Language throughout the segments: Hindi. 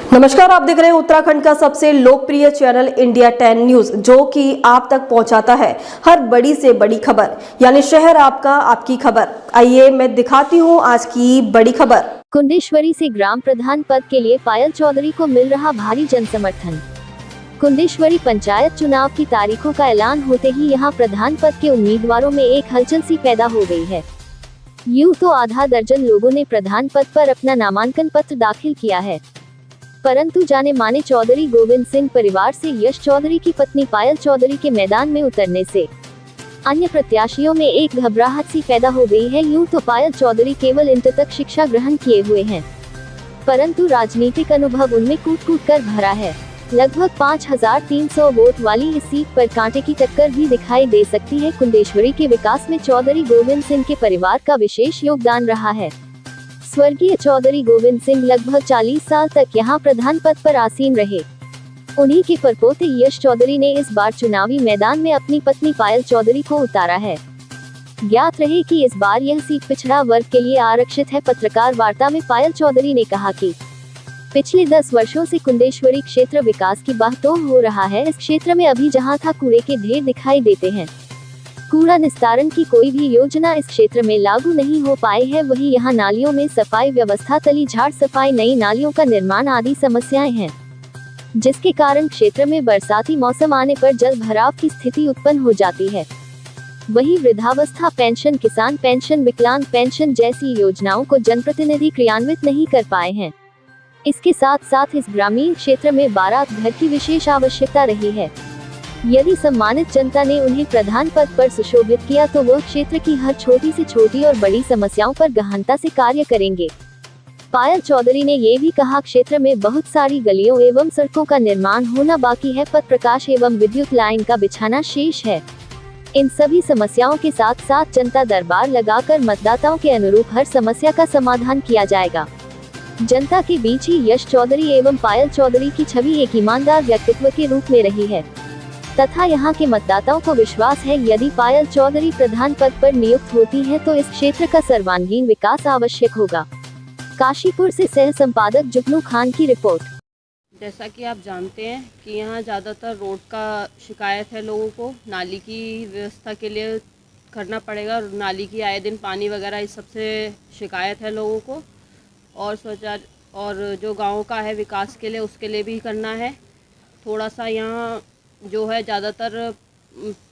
नमस्कार, आप देख रहे हैं उत्तराखंड का सबसे लोकप्रिय चैनल इंडिया 10 न्यूज, जो कि आप तक पहुंचाता है हर बड़ी से बड़ी खबर, यानी शहर आपका, आपकी खबर। आइए मैं दिखाती हूं आज की बड़ी खबर। कुंडेश्वरी से ग्राम प्रधान पद के लिए पायल चौधरी को मिल रहा भारी जनसमर्थन। कुंडेश्वरी पंचायत चुनाव की तारीखों का ऐलान होते ही यहां प्रधान पद के उम्मीदवारों में एक हलचल सी पैदा हो गई है। यूं तो आधा दर्जन लोगों ने प्रधान पद पर अपना नामांकन पत्र दाखिल किया है, परंतु जाने माने चौधरी गोविंद सिंह परिवार से यश चौधरी की पत्नी पायल चौधरी के मैदान में उतरने से अन्य प्रत्याशियों में एक घबराहट सी पैदा हो गई है। यूं तो पायल चौधरी केवल इंटर तक शिक्षा ग्रहण किए हुए हैं, परंतु राजनीतिक अनुभव उनमें कूट-कूट कर भरा है। लगभग 5300 वोट वाली इस सीट पर कांटे की टक्कर भी दिखाई दे सकती है। कुंडेश्वरी के विकास में चौधरी गोविंद सिंह के परिवार का विशेष योगदान रहा है। स्वर्गीय चौधरी गोविंद सिंह लगभग 40 साल तक यहां प्रधान पद पर आसीन रहे। उन्हीं के परपोते यश चौधरी ने इस बार चुनावी मैदान में अपनी पत्नी पायल चौधरी को उतारा है। ज्ञात रहे कि इस बार यह सीट पिछड़ा वर्ग के लिए आरक्षित है। पत्रकार वार्ता में पायल चौधरी ने कहा कि पिछले 10 वर्षों से कुंडेश्वरी क्षेत्र विकास की बागडोर हो रहा है। इस क्षेत्र में अभी जहां था कूड़े के ढेर दिखाई देते हैं। कूड़ा निस्तारण की कोई भी योजना इस क्षेत्र में लागू नहीं हो पाई है। वहीं यहाँ नालियों में सफाई व्यवस्था, तली झाड़ सफाई, नई नालियों का निर्माण आदि समस्याएं हैं, जिसके कारण क्षेत्र में बरसाती मौसम आने पर जल भराव की स्थिति उत्पन्न हो जाती है। वहीं वृद्धावस्था पेंशन, किसान पेंशन, विकलांग पेंशन जैसी योजनाओं को जनप्रतिनिधि क्रियान्वित नहीं कर पाए हैं। इसके साथ साथ इस ग्रामीण क्षेत्र में बारात घर की विशेष आवश्यकता रही है। यदि सम्मानित जनता ने उन्हें प्रधान पद पर सुशोभित किया तो वह क्षेत्र की हर छोटी से छोटी और बड़ी समस्याओं पर गहनता से कार्य करेंगे। पायल चौधरी ने ये भी कहा, क्षेत्र में बहुत सारी गलियों एवं सड़कों का निर्माण होना बाकी है, पथ प्रकाश एवं विद्युत लाइन का बिछाना शेष है। इन सभी समस्याओं के साथ साथ जनता दरबार लगाकर मतदाताओं के अनुरूप हर समस्या का समाधान किया जाएगा। जनता के बीच ही यश चौधरी एवं पायल चौधरी की छवि एक ईमानदार व्यक्तित्व के रूप में रही है तथा यहाँ के मतदाताओं को विश्वास है यदि पायल चौधरी प्रधान पद पर नियुक्त होती है तो इस क्षेत्र का सर्वांगीण विकास आवश्यक होगा। काशीपुर से सह संपादक जुगनू खान की रिपोर्ट। जैसा कि आप जानते हैं कि यहाँ ज़्यादातर रोड का शिकायत है लोगों को, नाली की व्यवस्था के लिए करना पड़ेगा। नाली की आए दिन पानी वगैरह इस सबसे शिकायत है लोगों को, और जो गाँव का है विकास के लिए उसके लिए भी करना है। थोड़ा सा यहाँ जो है ज़्यादातर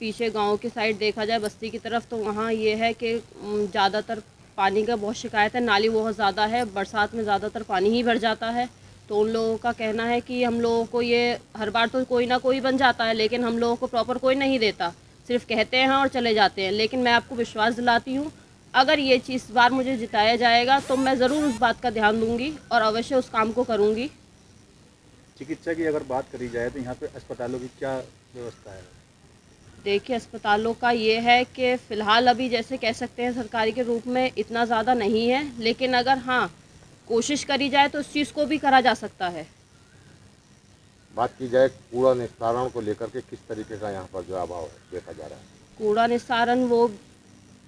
पीछे गांव की साइड देखा जाए बस्ती की तरफ, तो वहाँ ये है कि ज़्यादातर पानी का बहुत शिकायत है। नाली बहुत ज़्यादा है, बरसात में ज़्यादातर पानी ही भर जाता है। तो उन लोगों का कहना है कि हम लोगों को ये हर बार तो कोई ना कोई बन जाता है, लेकिन हम लोगों को प्रॉपर कोई नहीं देता, सिर्फ कहते हैं और चले जाते हैं। लेकिन मैं आपको विश्वास दिलाती हूँ, अगर ये चीज़ इस बार मुझे जिताया जाएगा तो मैं ज़रूर उस बात का ध्यान दूँगी और अवश्य उस काम को करूँगी। चिकित्सा की अगर बात करी जाए तो यहाँ पे अस्पतालों की क्या व्यवस्था है? देखिए, अस्पतालों का ये है कि फ़िलहाल अभी जैसे कह सकते हैं सरकारी के रूप में इतना ज़्यादा नहीं है, लेकिन अगर हाँ कोशिश करी जाए तो इस चीज़ को भी करा जा सकता है। बात की जाए कूड़ा निस्तारण को लेकर के किस तरीके का यहाँ पर जो अभाव है देखा जा रहा है? कूड़ा निस्तारण, वो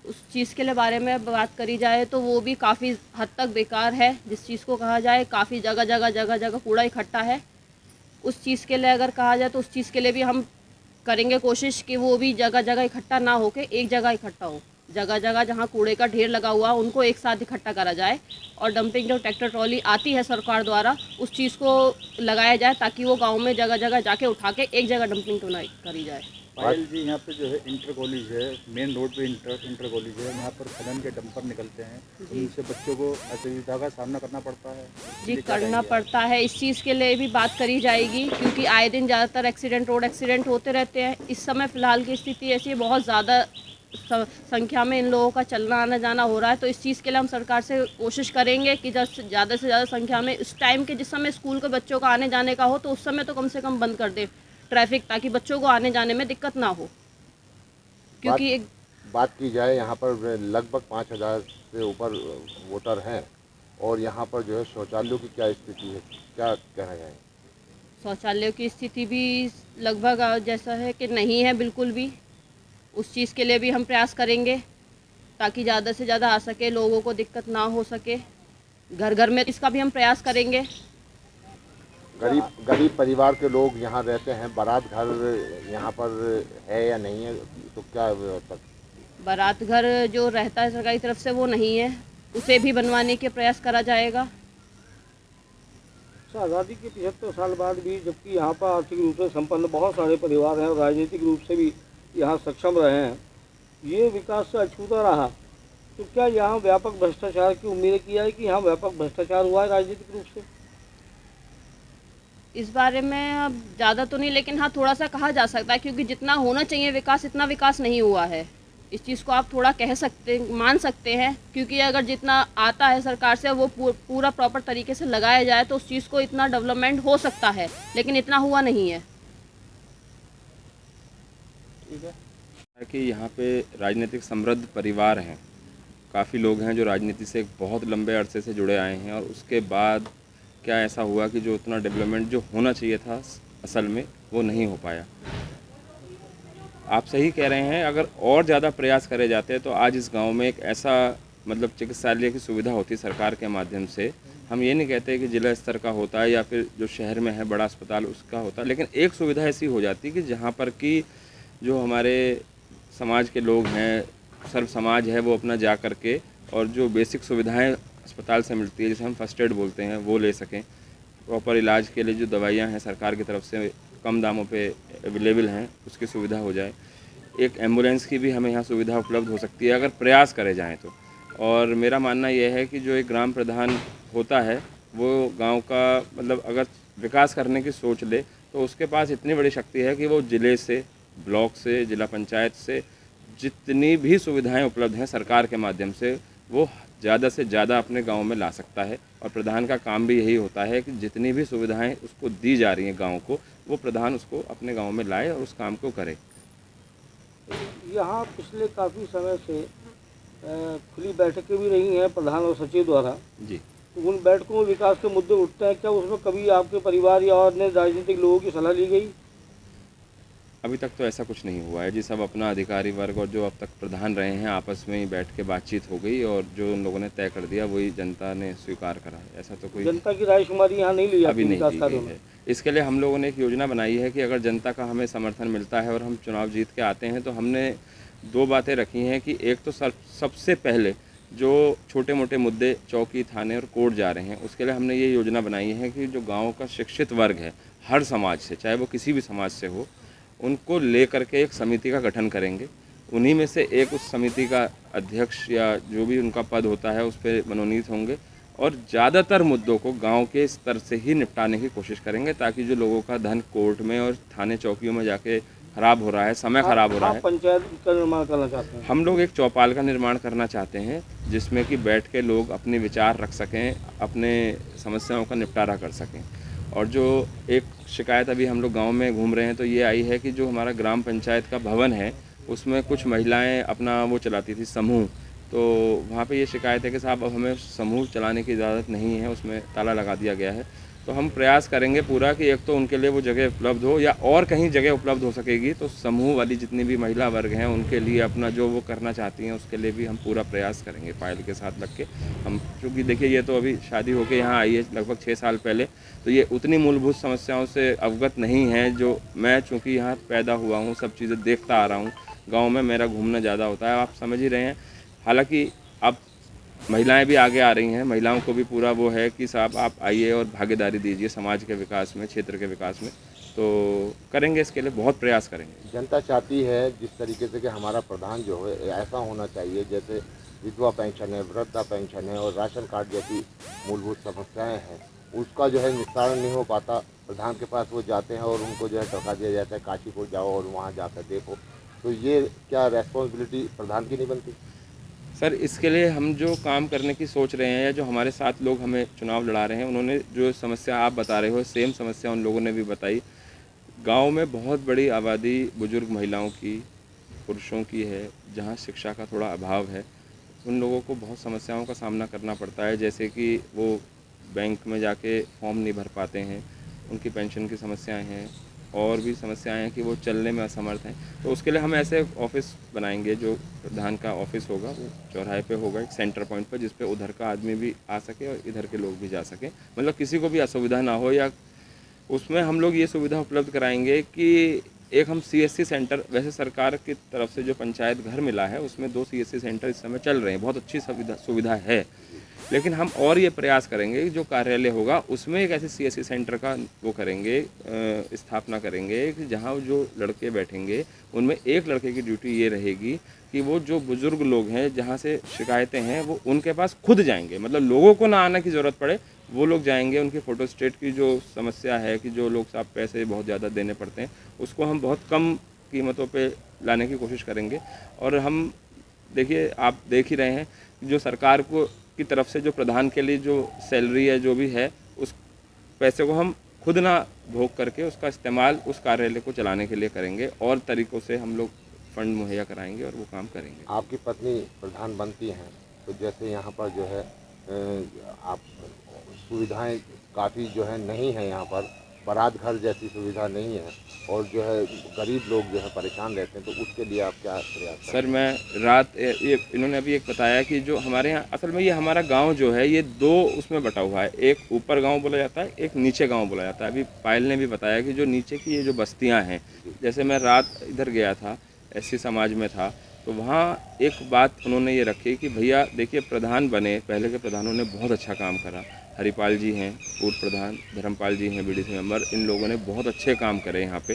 उस चीज़ के लिए बारे में बात करी जाए तो वो भी काफ़ी हद तक बेकार है। जिस चीज़ को कहा जाए, काफ़ी जगह जगह कूड़ा इकट्ठा है, उस चीज़ के लिए अगर कहा जाए तो उस चीज़ के लिए भी हम करेंगे कोशिश कि वो भी जगह जगह इकट्ठा ना होके एक जगह इकट्ठा हो। जगह जगह जहाँ कूड़े का ढेर लगा हुआ उनको एक साथ इकट्ठा करा जाए, और डंपिंग जो ट्रैक्टर ट्रॉली आती है सरकार द्वारा उस चीज़ को लगाया जाए ताकि वो गांव में जगह जगह जाके उठा के एक जगह डंपिंग तो ना करी जाए। पायल जी, यहाँ पे जो है इंटर कॉलेज है, मेन रोड पे इंटर कॉलेज है, यहाँ पर खनन के डंपर निकलते हैं, उनसे बच्चों को असुविधा का सामना करना पड़ता है। जी, करना पड़ता है। इस चीज़ के लिए भी बात करी जाएगी, क्योंकि आए दिन ज़्यादातर रोड एक्सीडेंट होते रहते हैं। इस समय फ़िलहाल की स्थिति ऐसी है, बहुत ज़्यादा संख्या में इन लोगों का चलना आना जाना हो रहा है। तो इस चीज़ के लिए हम सरकार से कोशिश करेंगे कि ज़्यादा से ज़्यादा संख्या में इस टाइम के, जिस समय स्कूल के बच्चों का आने जाने का हो, तो उस समय तो कम से कम बंद कर दे ट्रैफिक, ताकि बच्चों को आने जाने में दिक्कत ना हो। क्योंकि बात की जाए यहाँ पर लगभग 5000 से ऊपर वोटर हैं, और यहाँ पर जो है शौचालयों की क्या स्थिति है, क्या कहना जाए? शौचालयों की स्थिति भी लगभग जैसा है कि नहीं है बिल्कुल भी। उस चीज़ के लिए भी हम प्रयास करेंगे ताकि ज़्यादा से ज़्यादा आ सके, लोगों को दिक्कत ना हो सके। घर घर में इसका भी हम प्रयास करेंगे। गरीब परिवार के लोग यहाँ रहते हैं, बारात घर यहाँ पर है या नहीं है, तो क्या व्यवस्था? बारात घर जो रहता है सरकारी तरफ से वो नहीं है, उसे भी बनवाने के प्रयास करा जाएगा। आज़ादी के 75 साल बाद भी जबकि यहाँ पर आर्थिक रूप से संपन्न बहुत सारे परिवार हैं और राजनीतिक रूप से भी यहाँ सक्षम रहे हैं, ये विकास से अछूता रहा, तो क्या यहाँ व्यापक भ्रष्टाचार की उम्मीद की जाए कि यहाँ व्यापक भ्रष्टाचार हुआ है राजनीतिक रूप से? इस बारे में अब ज़्यादा तो नहीं, लेकिन हाँ थोड़ा सा कहा जा सकता है, क्योंकि जितना होना चाहिए विकास इतना विकास नहीं हुआ है। इस चीज़ को आप थोड़ा मान सकते हैं, क्योंकि अगर जितना आता है सरकार से वो पूरा प्रॉपर तरीके से लगाया जाए तो उस चीज़ को इतना डेवलपमेंट हो सकता है, लेकिन इतना हुआ नहीं है। ठीक है कि यहाँ पे राजनीतिक समृद्ध परिवार हैं, काफ़ी लोग हैं जो राजनीति से बहुत लंबे अरसे से जुड़े आए हैं, और उसके बाद क्या ऐसा हुआ कि जो उतना डेवलपमेंट जो होना चाहिए था असल में वो नहीं हो पाया। आप सही कह रहे हैं, अगर और ज़्यादा प्रयास करे जाते तो आज इस गांव में एक ऐसा मतलब चिकित्सालय की सुविधा होती सरकार के माध्यम से। हम ये नहीं कहते कि जिला स्तर का होता है या फिर जो शहर में है बड़ा अस्पताल उसका होता, लेकिन एक सुविधा ऐसी हो जाती कि जहाँ पर कि जो हमारे समाज के लोग हैं, सर्व समाज है, वो अपना जा कर के और जो बेसिक सुविधाएं अस्पताल से मिलती है, जिसे हम फर्स्ट एड बोलते हैं, वो ले सकें। प्रॉपर इलाज के लिए जो दवाइयाँ हैं सरकार की तरफ से कम दामों पे अवेलेबल हैं, उसकी सुविधा हो जाए। एक एम्बुलेंस की भी हमें यहाँ सुविधा उपलब्ध हो सकती है अगर प्रयास करे जाएँ तो। और मेरा मानना यह है कि जो एक ग्राम प्रधान होता है वो गांव का मतलब अगर विकास करने की सोच ले तो उसके पास इतनी बड़ी शक्ति है कि वो ज़िले से, ब्लॉक से, जिला पंचायत से जितनी भी सुविधाएं उपलब्ध हैं सरकार के माध्यम से वो ज़्यादा से ज़्यादा अपने गांव में ला सकता है। और प्रधान का काम भी यही होता है कि जितनी भी सुविधाएं उसको दी जा रही हैं गांव को, वो प्रधान उसको अपने गांव में लाए और उस काम को करे। यहाँ पिछले काफ़ी समय से खुली बैठकें भी रही हैं प्रधान और सचिव द्वारा जी। तो उन बैठकों में विकास के मुद्दे उठते हैं, क्या उसमें कभी आपके परिवार या अन्य राजनीतिक लोगों की सलाह ली गई? अभी तक तो ऐसा कुछ नहीं हुआ है जी। सब अपना अधिकारी वर्ग और जो अब तक प्रधान रहे हैं आपस में ही बैठ के बातचीत हो गई और जो उन लोगों ने तय कर दिया वही जनता ने स्वीकार करा है। ऐसा तो कोई जनता की रायशुमारी यहाँ नहीं ली अभी नहीं की गई है। इसके लिए हम लोगों ने एक योजना बनाई है कि अगर जनता का हमें समर्थन मिलता है और हम चुनाव जीत के आते हैं तो हमने दो बातें रखी हैं कि एक तो सबसे पहले जो छोटे मोटे मुद्दे चौकी, थाने और कोर्ट जा रहे हैं उसके लिए हमने ये योजना बनाई है कि जो गाँव का शिक्षित वर्ग है हर समाज से, चाहे वो किसी भी समाज से हो, उनको ले करके एक समिति का गठन करेंगे। उन्हीं में से एक उस समिति का अध्यक्ष या जो भी उनका पद होता है उस पर मनोनीत होंगे और ज़्यादातर मुद्दों को गांव के स्तर से ही निपटाने की कोशिश करेंगे ताकि जो लोगों का धन कोर्ट में और थाने चौकियों में जाके खराब हो रहा है, समय खराब हो रहा है। पंचायत का निर्माण करना चाहते हैं? हम लोग एक चौपाल का निर्माण करना चाहते हैं जिसमें कि बैठ के लोग अपने विचार रख सकें, अपने समस्याओं का निपटारा कर सकें। और जो एक शिकायत अभी हम लोग गांव में घूम रहे हैं तो ये आई है कि जो हमारा ग्राम पंचायत का भवन है उसमें कुछ महिलाएं अपना वो चलाती थी समूह, तो वहाँ पे ये शिकायत है कि साहब अब हमें समूह चलाने की इजाज़त नहीं है, उसमें ताला लगा दिया गया है। तो हम प्रयास करेंगे पूरा कि एक तो उनके लिए वो जगह उपलब्ध हो या और कहीं जगह उपलब्ध हो सकेगी तो समूह वाली जितनी भी महिला वर्ग हैं उनके लिए अपना जो वो करना चाहती हैं उसके लिए भी हम पूरा प्रयास करेंगे फाइल के साथ लग के। हम क्योंकि देखिए ये तो अभी शादी होके यहाँ आई है लगभग 6 साल पहले, तो ये उतनी मूलभूत समस्याओं से अवगत नहीं है जो मैं चूँकि यहाँ पैदा हुआ हूँ, सब चीज़ें देखता आ रहा हूँ, गाँव में मेरा घूमना ज़्यादा होता है, आप समझ ही रहे हैं। हालाँकि अब महिलाएं भी आगे आ रही हैं, महिलाओं को भी पूरा वो है कि साहब आप आइए और भागीदारी दीजिए समाज के विकास में, क्षेत्र के विकास में, तो करेंगे, इसके लिए बहुत प्रयास करेंगे। जनता चाहती है जिस तरीके से कि हमारा प्रधान जो है ऐसा होना चाहिए जैसे विधवा पेंशन है, वृद्धा पेंशन है और राशन कार्ड जैसी मूलभूत समस्याएं हैं, उसका जो है निस्तारण नहीं हो पाता। प्रधान के पास वो जाते हैं और उनको जो है टका दिया जाता है, काशीपुर जाओ और वहाँ जाकर देखो, तो ये क्या रेस्पॉन्सिबिलिटी प्रधान की नहीं बनती? सर इसके लिए हम जो काम करने की सोच रहे हैं या जो हमारे साथ लोग हमें चुनाव लड़ा रहे हैं उन्होंने जो समस्या आप बता रहे हो सेम समस्या उन लोगों ने भी बताई। गांव में बहुत बड़ी आबादी बुजुर्ग महिलाओं की, पुरुषों की है जहां शिक्षा का थोड़ा अभाव है। उन लोगों को बहुत समस्याओं का सामना करना पड़ता है, जैसे कि वो बैंक में जाके फॉर्म नहीं भर पाते हैं, उनकी पेंशन की समस्याएँ हैं और भी समस्याएं हैं कि वो चलने में असमर्थ हैं। तो उसके लिए हम ऐसे ऑफिस बनाएंगे, जो प्रधान का ऑफिस होगा वो चौराहे पे होगा एक सेंटर पॉइंट पर, जिस पे उधर का आदमी भी आ सके और इधर के लोग भी जा सकें, मतलब किसी को भी असुविधा ना हो या उसमें हम लोग ये सुविधा उपलब्ध कराएंगे कि एक हम CSC सेंटर, वैसे सरकार की तरफ से जो पंचायत घर मिला है उसमें 2 CSC सेंटर इस समय चल रहे हैं, बहुत अच्छी सुविधा है, लेकिन हम और ये प्रयास करेंगे कि जो कार्यालय होगा उसमें एक ऐसे CSC सेंटर का वो करेंगे, स्थापना करेंगे कि जहाँ जो लड़के बैठेंगे उनमें एक लड़के की ड्यूटी ये रहेगी कि वो जो बुज़ुर्ग लोग हैं जहाँ से शिकायतें हैं वो उनके पास खुद जाएंगे, मतलब लोगों को ना आने की ज़रूरत पड़े, वो लोग जाएंगे। उनकी फ़ोटोस्टेट की जो समस्या है कि जो लोग साहब पैसे बहुत ज़्यादा देने पड़ते हैं उसको हम बहुत कम कीमतों पे लाने की कोशिश करेंगे। और हम देखिए, आप देख ही रहे हैं जो सरकार को की तरफ से जो प्रधान के लिए जो सैलरी है जो भी है उस पैसे को हम खुद ना भोग करके उसका इस्तेमाल उस कार्यालय को चलाने के लिए करेंगे और तरीक़ों से हम लोग फंड मुहैया कराएंगे और वो काम करेंगे। आपकी पत्नी प्रधान बनती हैं तो जैसे यहाँ पर जो है आप सुविधाएं काफ़ी जो है नहीं है, यहाँ पर बारात घर जैसी सुविधा नहीं है और जो है गरीब लोग जो है परेशान रहते हैं, तो उसके लिए आप क्या प्रयास करें? सर मैं रात ये इन्होंने अभी एक बताया कि जो हमारे यहाँ असल में ये हमारा गांव जो है ये 2 उसमें बटा हुआ है, एक ऊपर गांव बोला जाता है, एक नीचे गांव बोला जाता है। अभी पायल ने भी बताया कि जो नीचे की ये जो बस्तियाँ हैं, जैसे मैं रात इधर गया था, SC समाज में था, तो वहाँ एक बात उन्होंने ये रखी कि भैया देखिए प्रधान बने, पहले के प्रधानों ने बहुत अच्छा काम करा, हरिपाल जी हैं पूर्व प्रधान, धर्मपाल जी हैं BDC मेंबर, इन लोगों ने बहुत अच्छे काम करे यहाँ पे,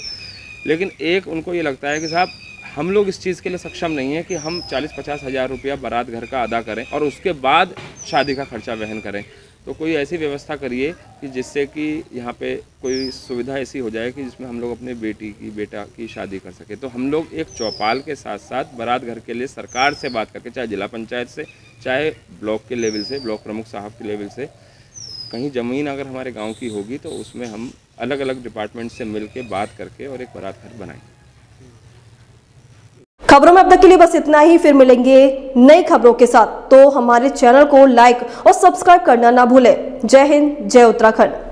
लेकिन एक उनको ये लगता है कि साहब हम लोग इस चीज़ के लिए सक्षम नहीं है कि हम 40-50 हज़ार रुपया बारात घर का अदा करें और उसके बाद शादी का खर्चा वहन करें। तो कोई ऐसी व्यवस्था करिए कि जिससे कि यहाँ पे कोई सुविधा ऐसी हो जाए कि जिसमें हम लोग अपने बेटा की शादी कर सके। तो हम लोग एक चौपाल के साथ साथ बारात घर के लिए सरकार से बात करके, चाहे जिला पंचायत से, चाहे ब्लॉक के लेवल से, ब्लॉक प्रमुख साहब के लेवल से, कहीं ज़मीन अगर हमारे गांव की होगी तो उसमें हम अलग अलग डिपार्टमेंट से मिल के बात करके और एक बारात घर बनाएंगे। खबरों में अब तक के लिए बस इतना ही, फिर मिलेंगे नई खबरों के साथ। तो हमारे चैनल को लाइक और सब्सक्राइब करना ना भूलें। जय हिंद, जय उत्तराखंड।